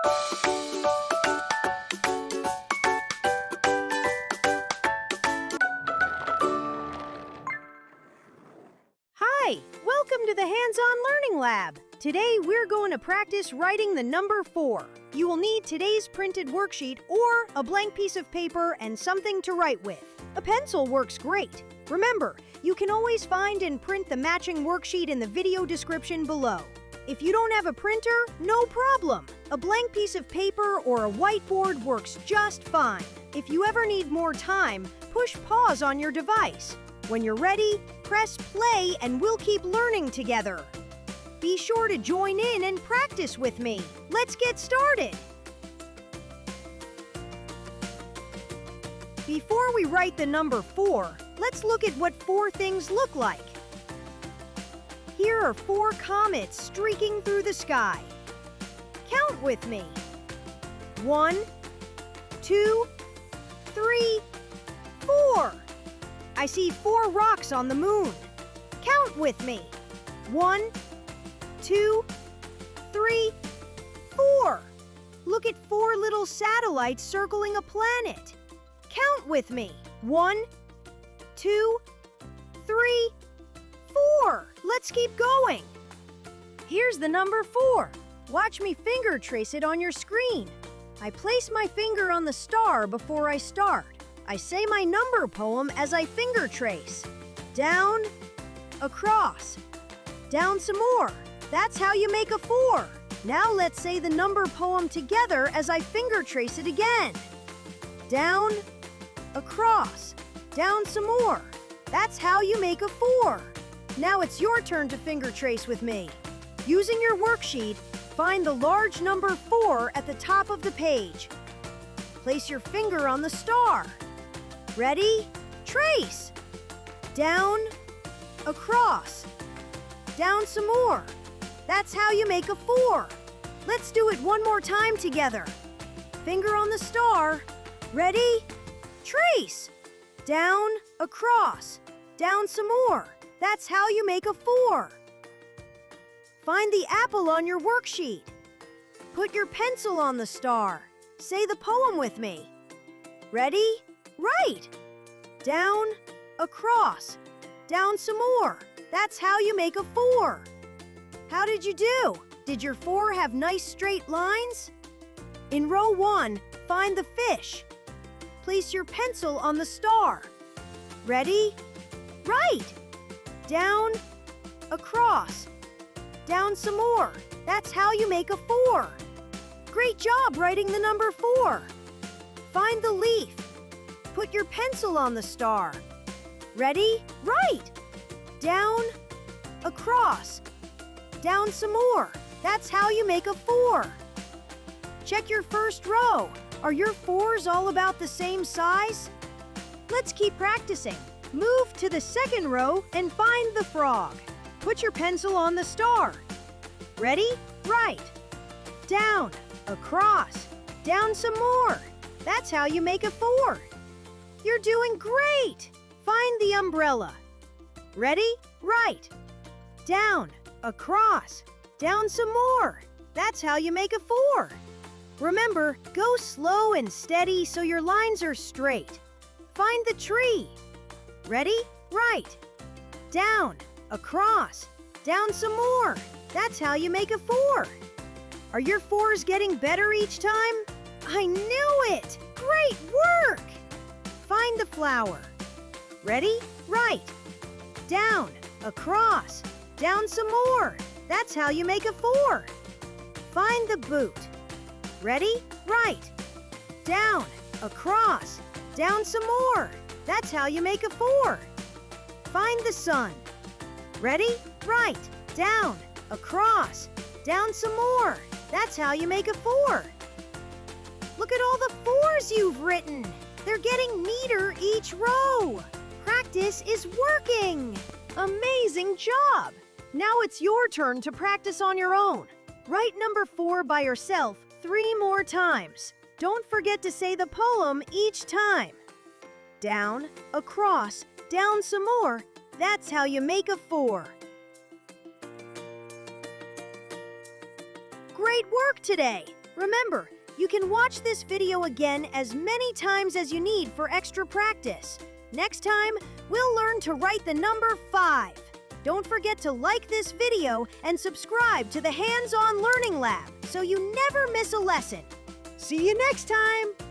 Hi, welcome to the Hands-On Learning Lab. Today we're going to practice writing the number 4. You will need today's printed worksheet or a blank piece of paper and something to write with. A pencil works great. Remember, you can always find and print the matching worksheet in the video description below. If you don't have a printer, no problem. A blank piece of paper or a whiteboard works just fine. If you ever need more time, push pause on your device. When you're ready, press play and we'll keep learning together. Be sure to join in and practice with me. Let's get started. Before we write the number 4, let's look at what 4 things look like. Here are 4 comets streaking through the sky. Count with me. 1, 2, 3, 4. I see 4 rocks on the moon. Count with me. 1, 2, 3, 4. Look at 4 little satellites circling a planet. Count with me. 1, 2, 3, 4. Let's keep going. Here's the number 4. Watch me finger trace it on your screen. I place my finger on the star before I start. I say my number poem as I finger trace. Down, across, down some more. That's how you make a 4. Now let's say the number poem together as I finger trace it again. Down, across, down some more. That's how you make a 4. Now it's your turn to finger trace with me. Using your worksheet, find the large number 4 at the top of the page. Place your finger on the star. Ready? Trace. Down, across, down some more. That's how you make a 4. Let's do it one more time together. Finger on the star. Ready? Trace. Down, across, down some more. That's how you make a 4. Find the apple on your worksheet. Put your pencil on the star. Say the poem with me. Ready? Right. Down, across, down some more. That's how you make a 4. How did you do? Did your 4 have nice straight lines? In row 1, find the fish. Place your pencil on the star. Ready? Right. Down, across, down some more. That's how you make a 4. Great job writing the number 4. Find the leaf. Put your pencil on the star. Ready? Right. Down, across, down some more. That's how you make a 4. Check your first row. Are your 4s all about the same size? Let's keep practicing. Move to the second row and find the frog. Put your pencil on the star. Ready? Right. Down, across, down some more. That's how you make a 4. You're doing great! Find the umbrella. Ready? Right. Down, across, down some more. That's how you make a 4. Remember, go slow and steady so your lines are straight. Find the tree. Ready? Right. Down, across, down some more. That's how you make a 4. Are your 4s getting better each time? I knew it! Great work! Find the flower. Ready? Right. Down, across, down some more. That's how you make a 4. Find the boot. Ready? Right. Down, across, down some more. That's how you make a 4. Find the sun. Ready? Right. Down, across, down some more. That's how you make a 4. Look at all the 4s you've written. They're getting neater each row. Practice is working. Amazing job. Now it's your turn to practice on your own. Write number 4 by yourself 3 more times. Don't forget to say the poem each time. Down, across, down some more. That's how you make a 4. Great work today. Remember, you can watch this video again as many times as you need for extra practice. Next time, we'll learn to write the number 5. Don't forget to like this video and subscribe to the Hands-On Learning Lab so you never miss a lesson. See you next time!